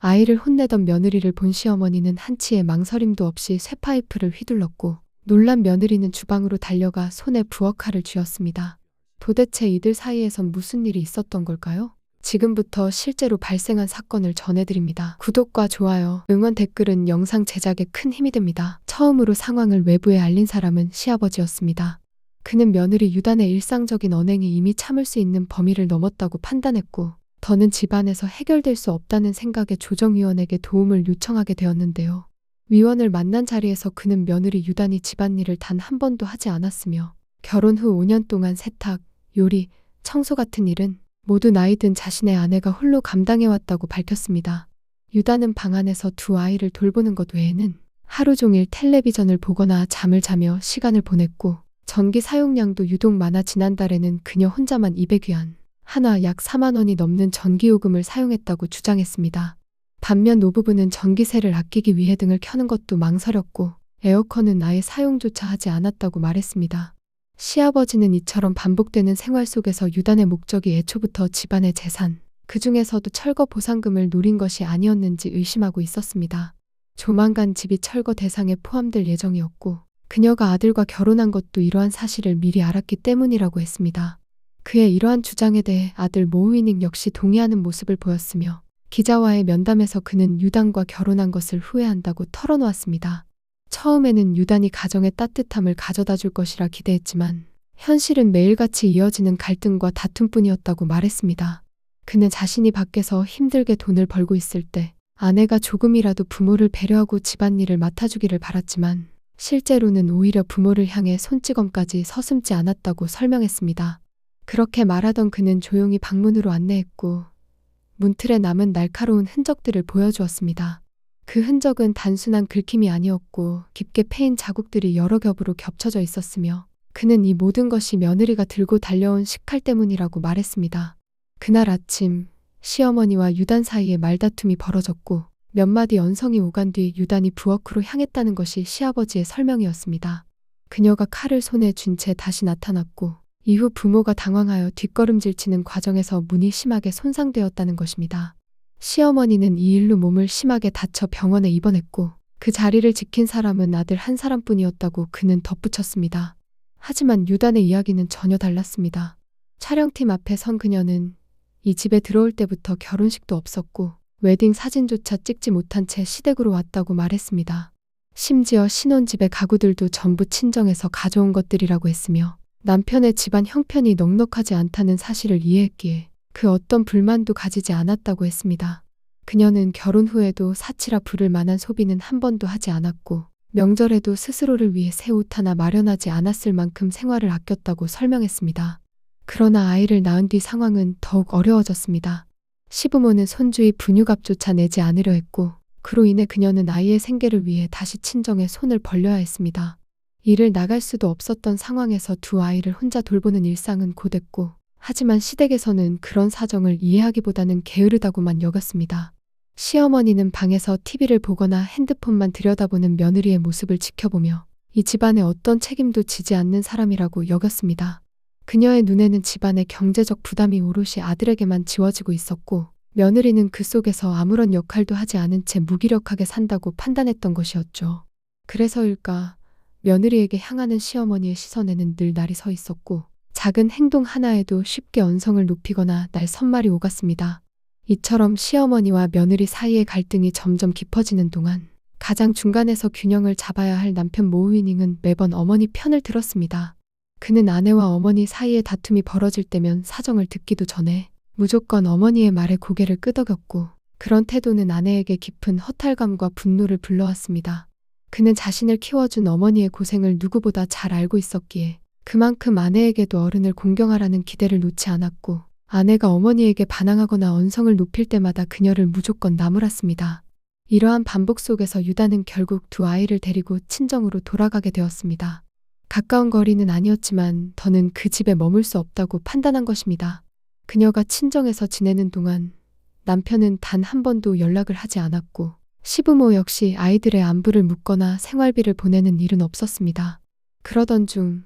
아이를 혼내던 며느리를 본 시어머니는 한치의 망설임도 없이 쇠파이프를 휘둘렀고 놀란 며느리는 주방으로 달려가 손에 부엌칼을 쥐었습니다. 도대체 이들 사이에선 무슨 일이 있었던 걸까요? 지금부터 실제로 발생한 사건을 전해드립니다. 구독과 좋아요, 응원 댓글은 영상 제작에 큰 힘이 됩니다. 처음으로 상황을 외부에 알린 사람은 시아버지였습니다. 그는 며느리 유단의 일상적인 언행이 이미 참을 수 있는 범위를 넘었다고 판단했고 더는 집안에서 해결될 수 없다는 생각에 조정위원에게 도움을 요청하게 되었는데요. 위원을 만난 자리에서 그는 며느리 유단이 집안일을 단 한 번도 하지 않았으며 결혼 후 5년 동안 세탁, 요리, 청소 같은 일은 모두 나이 든 자신의 아내가 홀로 감당해왔다고 밝혔습니다. 유단은 방 안에서 두 아이를 돌보는 것 외에는 하루 종일 텔레비전을 보거나 잠을 자며 시간을 보냈고 전기 사용량도 유독 많아 지난달에는 그녀 혼자만 200위안, 한화 약 4만 원이 넘는 전기요금을 사용했다고 주장했습니다. 반면 노부부는 전기세를 아끼기 위해 등을 켜는 것도 망설였고 에어컨은 아예 사용조차 하지 않았다고 말했습니다. 시아버지는 이처럼 반복되는 생활 속에서 유단의 목적이 애초부터 집안의 재산, 그 중에서도 철거 보상금을 노린 것이 아니었는지 의심하고 있었습니다. 조만간 집이 철거 대상에 포함될 예정이었고 그녀가 아들과 결혼한 것도 이러한 사실을 미리 알았기 때문이라고 했습니다. 그의 이러한 주장에 대해 아들 모우이닝 역시 동의하는 모습을 보였으며 기자와의 면담에서 그는 유단과 결혼한 것을 후회한다고 털어놓았습니다. 처음에는 유단이 가정의 따뜻함을 가져다 줄 것이라 기대했지만 현실은 매일같이 이어지는 갈등과 다툼뿐이었다고 말했습니다. 그는 자신이 밖에서 힘들게 돈을 벌고 있을 때 아내가 조금이라도 부모를 배려하고 집안일을 맡아주기를 바랐지만 실제로는 오히려 부모를 향해 손찌검까지 서슴지 않았다고 설명했습니다. 그렇게 말하던 그는 조용히 방문으로 안내했고 문틀에 남은 날카로운 흔적들을 보여주었습니다. 그 흔적은 단순한 긁힘이 아니었고 깊게 패인 자국들이 여러 겹으로 겹쳐져 있었으며 그는 이 모든 것이 며느리가 들고 달려온 식칼 때문이라고 말했습니다. 그날 아침 시어머니와 유단 사이에 말다툼이 벌어졌고 몇 마디 언성이 오간 뒤 유단이 부엌으로 향했다는 것이 시아버지의 설명이었습니다. 그녀가 칼을 손에 쥔 채 다시 나타났고 이후 부모가 당황하여 뒷걸음질치는 과정에서 문이 심하게 손상되었다는 것입니다. 시어머니는 이 일로 몸을 심하게 다쳐 병원에 입원했고 그 자리를 지킨 사람은 아들 한 사람뿐이었다고 그는 덧붙였습니다. 하지만 유단의 이야기는 전혀 달랐습니다. 촬영팀 앞에 선 그녀는 이 집에 들어올 때부터 결혼식도 없었고 웨딩 사진조차 찍지 못한 채 시댁으로 왔다고 말했습니다. 심지어 신혼집의 가구들도 전부 친정에서 가져온 것들이라고 했으며 남편의 집안 형편이 넉넉하지 않다는 사실을 이해했기에 그 어떤 불만도 가지지 않았다고 했습니다. 그녀는 결혼 후에도 사치라 부를 만한 소비는 한 번도 하지 않았고 명절에도 스스로를 위해 새 옷 하나 마련하지 않았을 만큼 생활을 아꼈다고 설명했습니다. 그러나 아이를 낳은 뒤 상황은 더욱 어려워졌습니다. 시부모는 손주의 분유값조차 내지 않으려 했고 그로 인해 그녀는 아이의 생계를 위해 다시 친정에 손을 벌려야 했습니다. 일을 나갈 수도 없었던 상황에서 두 아이를 혼자 돌보는 일상은 고됐고 하지만 시댁에서는 그런 사정을 이해하기보다는 게으르다고만 여겼습니다. 시어머니는 방에서 TV를 보거나 핸드폰만 들여다보는 며느리의 모습을 지켜보며 이 집안에 어떤 책임도 지지 않는 사람이라고 여겼습니다. 그녀의 눈에는 집안의 경제적 부담이 오롯이 아들에게만 지워지고 있었고 며느리는 그 속에서 아무런 역할도 하지 않은 채 무기력하게 산다고 판단했던 것이었죠. 그래서일까 며느리에게 향하는 시어머니의 시선에는 늘 날이 서 있었고 작은 행동 하나에도 쉽게 언성을 높이거나 날 선말이 오갔습니다. 이처럼 시어머니와 며느리 사이의 갈등이 점점 깊어지는 동안 가장 중간에서 균형을 잡아야 할 남편 모우이닝은 매번 어머니 편을 들었습니다. 그는 아내와 어머니 사이에 다툼이 벌어질 때면 사정을 듣기도 전에 무조건 어머니의 말에 고개를 끄덕였고 그런 태도는 아내에게 깊은 허탈감과 분노를 불러왔습니다. 그는 자신을 키워준 어머니의 고생을 누구보다 잘 알고 있었기에 그만큼 아내에게도 어른을 공경하라는 기대를 놓지 않았고 아내가 어머니에게 반항하거나 언성을 높일 때마다 그녀를 무조건 나무랐습니다. 이러한 반복 속에서 유다는 결국 두 아이를 데리고 친정으로 돌아가게 되었습니다. 가까운 거리는 아니었지만 더는 그 집에 머물 수 없다고 판단한 것입니다. 그녀가 친정에서 지내는 동안 남편은 단 한 번도 연락을 하지 않았고 시부모 역시 아이들의 안부를 묻거나 생활비를 보내는 일은 없었습니다. 그러던 중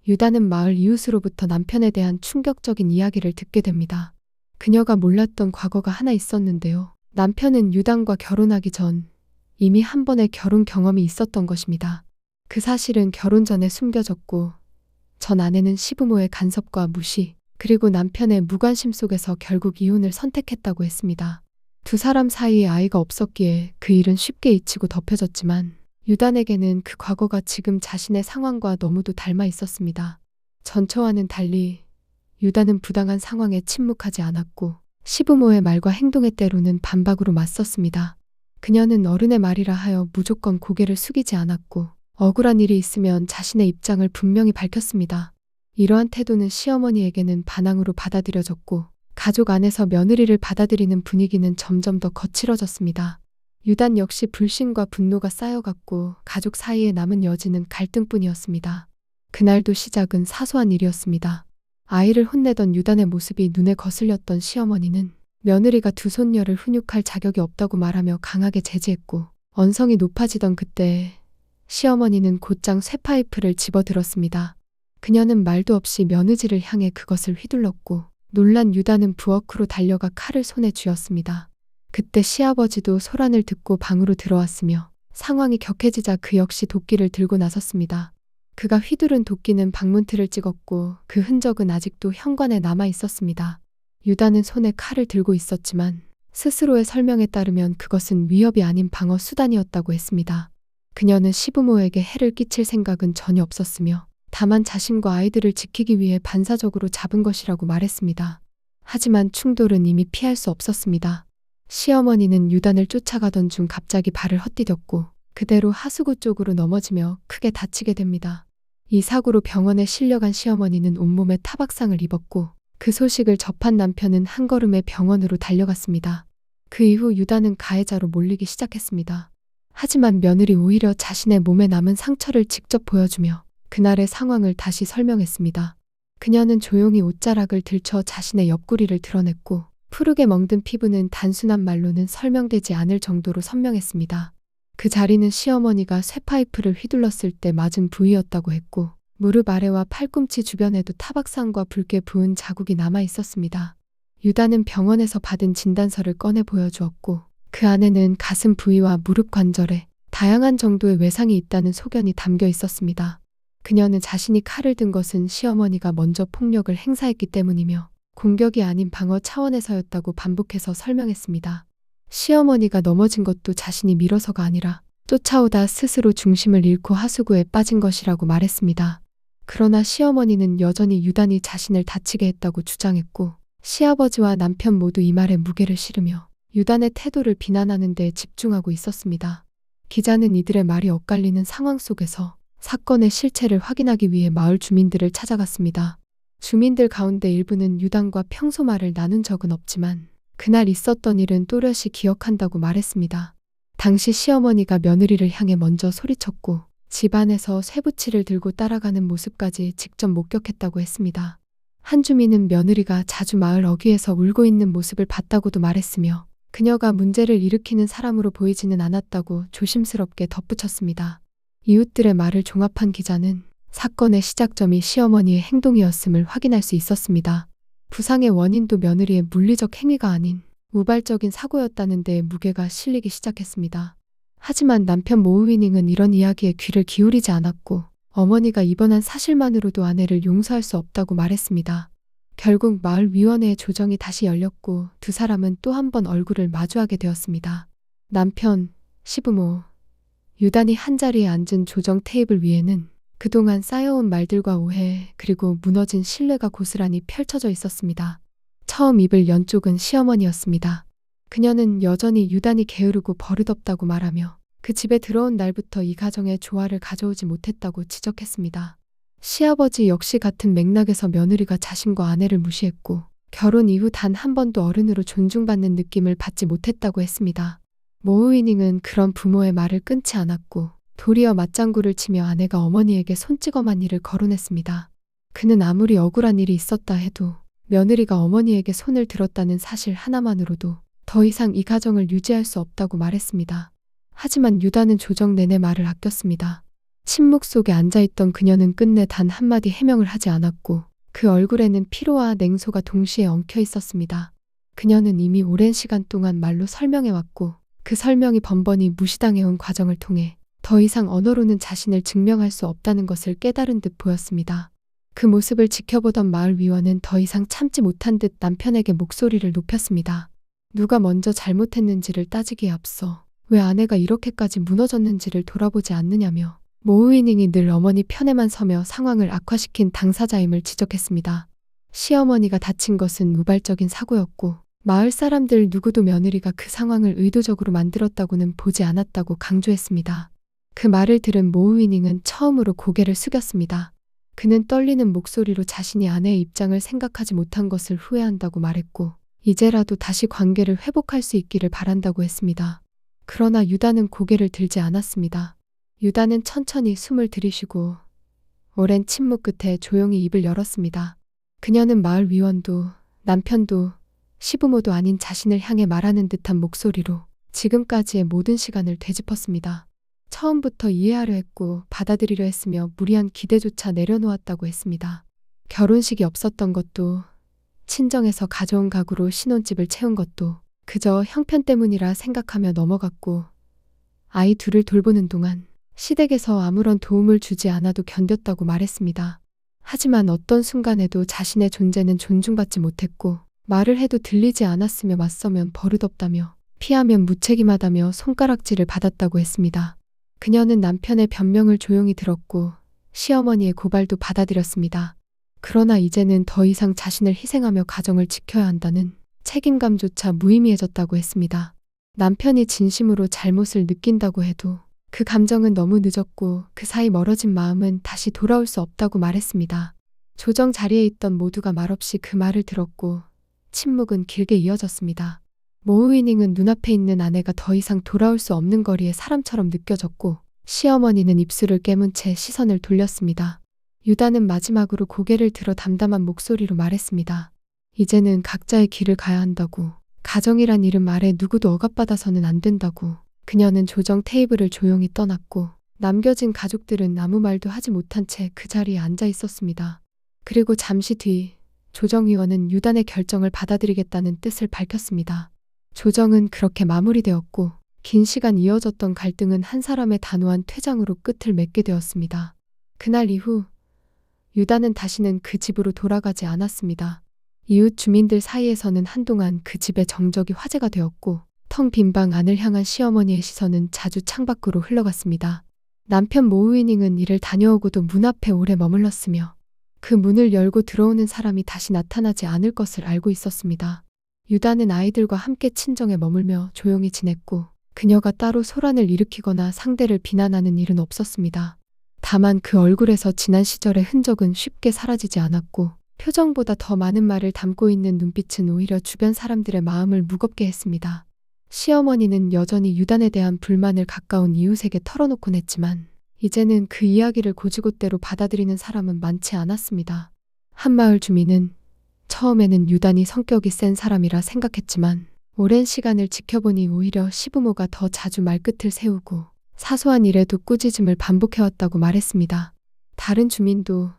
유다는 마을 이웃으로부터 남편에 대한 충격적인 이야기를 듣게 됩니다. 그녀가 몰랐던 과거가 하나 있었는데요. 남편은 유단과 결혼하기 전 이미 한 번의 결혼 경험이 있었던 것입니다. 그 사실은 결혼 전에 숨겨졌고 전 아내는 시부모의 간섭과 무시, 그리고 남편의 무관심 속에서 결국 이혼을 선택했다고 했습니다. 두 사람 사이에 아이가 없었기에 그 일은 쉽게 잊히고 덮여졌지만 유단에게는 그 과거가 지금 자신의 상황과 너무도 닮아 있었습니다. 전처와는 달리 유단은 부당한 상황에 침묵하지 않았고 시부모의 말과 행동에 때로는 반박으로 맞섰습니다. 그녀는 어른의 말이라 하여 무조건 고개를 숙이지 않았고 억울한 일이 있으면 자신의 입장을 분명히 밝혔습니다. 이러한 태도는 시어머니에게는 반항으로 받아들여졌고 가족 안에서 며느리를 받아들이는 분위기는 점점 더 거칠어졌습니다. 유단 역시 불신과 분노가 쌓여갔고 가족 사이에 남은 여지는 갈등뿐이었습니다. 그날도 시작은 사소한 일이었습니다. 아이를 혼내던 유단의 모습이 눈에 거슬렸던 시어머니는 며느리가 두 손녀를 훈육할 자격이 없다고 말하며 강하게 제지했고 언성이 높아지던 그때 시어머니는 곧장 쇠파이프를 집어들었습니다. 그녀는 말도 없이 며느지를 향해 그것을 휘둘렀고 놀란 유단은 부엌으로 달려가 칼을 손에 쥐었습니다. 그때 시아버지도 소란을 듣고 방으로 들어왔으며 상황이 격해지자 그 역시 도끼를 들고 나섰습니다. 그가 휘두른 도끼는 방문틀을 찍었고 그 흔적은 아직도 현관에 남아 있었습니다. 유단은 손에 칼을 들고 있었지만 스스로의 설명에 따르면 그것은 위협이 아닌 방어 수단이었다고 했습니다. 그녀는 시부모에게 해를 끼칠 생각은 전혀 없었으며 다만 자신과 아이들을 지키기 위해 반사적으로 잡은 것이라고 말했습니다. 하지만 충돌은 이미 피할 수 없었습니다. 시어머니는 유단을 쫓아가던 중 갑자기 발을 헛디뎠고 그대로 하수구 쪽으로 넘어지며 크게 다치게 됩니다. 이 사고로 병원에 실려간 시어머니는 온몸에 타박상을 입었고 그 소식을 접한 남편은 한 걸음에 병원으로 달려갔습니다. 그 이후 유단은 가해자로 몰리기 시작했습니다. 하지만 며느리 오히려 자신의 몸에 남은 상처를 직접 보여주며 그날의 상황을 다시 설명했습니다. 그녀는 조용히 옷자락을 들쳐 자신의 옆구리를 드러냈고 푸르게 멍든 피부는 단순한 말로는 설명되지 않을 정도로 선명했습니다. 그 자리는 시어머니가 쇠파이프를 휘둘렀을 때 맞은 부위였다고 했고 무릎 아래와 팔꿈치 주변에도 타박상과 붉게 부은 자국이 남아 있었습니다. 유단은 병원에서 받은 진단서를 꺼내 보여주었고 그 안에는 가슴 부위와 무릎 관절에 다양한 정도의 외상이 있다는 소견이 담겨 있었습니다. 그녀는 자신이 칼을 든 것은 시어머니가 먼저 폭력을 행사했기 때문이며 공격이 아닌 방어 차원에서였다고 반복해서 설명했습니다. 시어머니가 넘어진 것도 자신이 밀어서가 아니라 쫓아오다 스스로 중심을 잃고 하수구에 빠진 것이라고 말했습니다. 그러나 시어머니는 여전히 유단이 자신을 다치게 했다고 주장했고 시아버지와 남편 모두 이 말에 무게를 실으며 유단의 태도를 비난하는 데 집중하고 있었습니다. 기자는 이들의 말이 엇갈리는 상황 속에서 사건의 실체를 확인하기 위해 마을 주민들을 찾아갔습니다. 주민들 가운데 일부는 유단과 평소 말을 나눈 적은 없지만 그날 있었던 일은 또렷이 기억한다고 말했습니다. 당시 시어머니가 며느리를 향해 먼저 소리쳤고 집안에서 쇠붙이를 들고 따라가는 모습까지 직접 목격했다고 했습니다. 한 주민은 며느리가 자주 마을 어귀에서 울고 있는 모습을 봤다고도 말했으며 그녀가 문제를 일으키는 사람으로 보이지는 않았다고 조심스럽게 덧붙였습니다. 이웃들의 말을 종합한 기자는 사건의 시작점이 시어머니의 행동이었음을 확인할 수 있었습니다. 부상의 원인도 며느리의 물리적 행위가 아닌 우발적인 사고였다는 데 무게가 실리기 시작했습니다. 하지만 남편 모우위닝은 이런 이야기에 귀를 기울이지 않았고 어머니가 입원한 사실만으로도 아내를 용서할 수 없다고 말했습니다. 결국 마을 위원회의 조정이 다시 열렸고 두 사람은 또 한 번 얼굴을 마주하게 되었습니다. 남편, 시부모, 유단이 한자리에 앉은 조정 테이블 위에는 그동안 쌓여온 말들과 오해 그리고 무너진 신뢰가 고스란히 펼쳐져 있었습니다. 처음 입을 연 쪽은 시어머니였습니다. 그녀는 여전히 유단이 게으르고 버릇없다고 말하며 그 집에 들어온 날부터 이 가정에 조화를 가져오지 못했다고 지적했습니다. 시아버지 역시 같은 맥락에서 며느리가 자신과 아내를 무시했고 결혼 이후 단 한 번도 어른으로 존중받는 느낌을 받지 못했다고 했습니다. 모우이닝은 그런 부모의 말을 끊지 않았고 도리어 맞장구를 치며 아내가 어머니에게 손찌검한 일을 거론했습니다. 그는 아무리 억울한 일이 있었다 해도 며느리가 어머니에게 손을 들었다는 사실 하나만으로도 더 이상 이 가정을 유지할 수 없다고 말했습니다. 하지만 유다는 조정 내내 말을 아꼈습니다. 침묵 속에 앉아있던 그녀는 끝내 단 한마디 해명을 하지 않았고 그 얼굴에는 피로와 냉소가 동시에 엉켜 있었습니다. 그녀는 이미 오랜 시간 동안 말로 설명해왔고 그 설명이 번번이 무시당해온 과정을 통해 더 이상 언어로는 자신을 증명할 수 없다는 것을 깨달은 듯 보였습니다. 그 모습을 지켜보던 마을 위원은 더 이상 참지 못한 듯 남편에게 목소리를 높였습니다. 누가 먼저 잘못했는지를 따지기에 앞서 왜 아내가 이렇게까지 무너졌는지를 돌아보지 않느냐며 모우이닝이 늘 어머니 편에만 서며 상황을 악화시킨 당사자임을 지적했습니다. 시어머니가 다친 것은 우발적인 사고였고 마을 사람들 누구도 며느리가 그 상황을 의도적으로 만들었다고는 보지 않았다고 강조했습니다. 그 말을 들은 모우이닝은 처음으로 고개를 숙였습니다. 그는 떨리는 목소리로 자신이 아내의 입장을 생각하지 못한 것을 후회한다고 말했고 이제라도 다시 관계를 회복할 수 있기를 바란다고 했습니다. 그러나 유다는 고개를 들지 않았습니다. 유다는 천천히 숨을 들이쉬고 오랜 침묵 끝에 조용히 입을 열었습니다. 그녀는 마을 위원도 남편도 시부모도 아닌 자신을 향해 말하는 듯한 목소리로 지금까지의 모든 시간을 되짚었습니다. 처음부터 이해하려 했고 받아들이려 했으며 무리한 기대조차 내려놓았다고 했습니다. 결혼식이 없었던 것도 친정에서 가져온 가구로 신혼집을 채운 것도 그저 형편 때문이라 생각하며 넘어갔고 아이 둘을 돌보는 동안 시댁에서 아무런 도움을 주지 않아도 견뎠다고 말했습니다. 하지만 어떤 순간에도 자신의 존재는 존중받지 못했고 말을 해도 들리지 않았으며 맞서면 버릇없다며 피하면 무책임하다며 손가락질을 받았다고 했습니다. 그녀는 남편의 변명을 조용히 들었고 시어머니의 고발도 받아들였습니다. 그러나 이제는 더 이상 자신을 희생하며 가정을 지켜야 한다는 책임감조차 무의미해졌다고 했습니다. 남편이 진심으로 잘못을 느낀다고 해도 그 감정은 너무 늦었고 그 사이 멀어진 마음은 다시 돌아올 수 없다고 말했습니다. 조정 자리에 있던 모두가 말없이 그 말을 들었고 침묵은 길게 이어졌습니다. 모우이닝은 눈앞에 있는 아내가 더 이상 돌아올 수 없는 거리의 사람처럼 느껴졌고 시어머니는 입술을 깨문 채 시선을 돌렸습니다. 유다는 마지막으로 고개를 들어 담담한 목소리로 말했습니다. 이제는 각자의 길을 가야 한다고. 가정이란 이름 아래 누구도 억압받아서는 안 된다고. 그녀는 조정 테이블을 조용히 떠났고 남겨진 가족들은 아무 말도 하지 못한 채 그 자리에 앉아 있었습니다. 그리고 잠시 뒤 조정위원은 유단의 결정을 받아들이겠다는 뜻을 밝혔습니다. 조정은 그렇게 마무리되었고 긴 시간 이어졌던 갈등은 한 사람의 단호한 퇴장으로 끝을 맺게 되었습니다. 그날 이후 유다는 다시는 그 집으로 돌아가지 않았습니다. 이웃 주민들 사이에서는 한동안 그 집의 정적이 화제가 되었고 텅 빈 방 안을 향한 시어머니의 시선은 자주 창밖으로 흘러갔습니다. 남편 모우이닝은 일을 다녀오고도 문 앞에 오래 머물렀으며 그 문을 열고 들어오는 사람이 다시 나타나지 않을 것을 알고 있었습니다. 유다는 아이들과 함께 친정에 머물며 조용히 지냈고 그녀가 따로 소란을 일으키거나 상대를 비난하는 일은 없었습니다. 다만 그 얼굴에서 지난 시절의 흔적은 쉽게 사라지지 않았고 표정보다 더 많은 말을 담고 있는 눈빛은 오히려 주변 사람들의 마음을 무겁게 했습니다. 시어머니는 여전히 유단에 대한 불만을 가까운 이웃에게 털어놓곤 했지만 이제는 그 이야기를 고지고대로 받아들이는 사람은 많지 않았습니다. 한마을 주민은 처음에는 유단이 성격이 센 사람이라 생각했지만 오랜 시간을 지켜보니 오히려 시부모가 더 자주 말끝을 세우고 사소한 일에도 꾸짖음을 반복해왔다고 말했습니다. 다른 주민도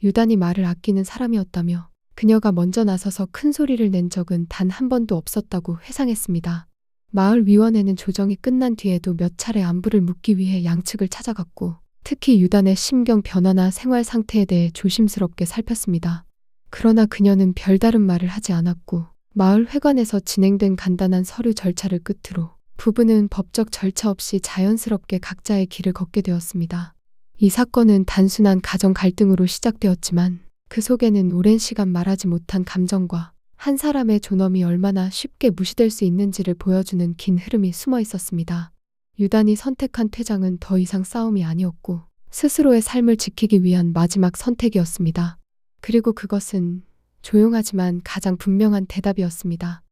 유단이 말을 아끼는 사람이었다며 그녀가 먼저 나서서 큰 소리를 낸 적은 단 한 번도 없었다고 회상했습니다. 마을 위원회는 조정이 끝난 뒤에도 몇 차례 안부를 묻기 위해 양측을 찾아갔고 특히 유단의 심경 변화나 생활 상태에 대해 조심스럽게 살폈습니다. 그러나 그녀는 별다른 말을 하지 않았고 마을 회관에서 진행된 간단한 서류 절차를 끝으로 부부는 법적 절차 없이 자연스럽게 각자의 길을 걷게 되었습니다. 이 사건은 단순한 가정 갈등으로 시작되었지만 그 속에는 오랜 시간 말하지 못한 감정과 한 사람의 존엄이 얼마나 쉽게 무시될 수 있는지를 보여주는 긴 흐름이 숨어 있었습니다. 유단이 선택한 퇴장은 더 이상 싸움이 아니었고 스스로의 삶을 지키기 위한 마지막 선택이었습니다. 그리고 그것은 조용하지만 가장 분명한 대답이었습니다.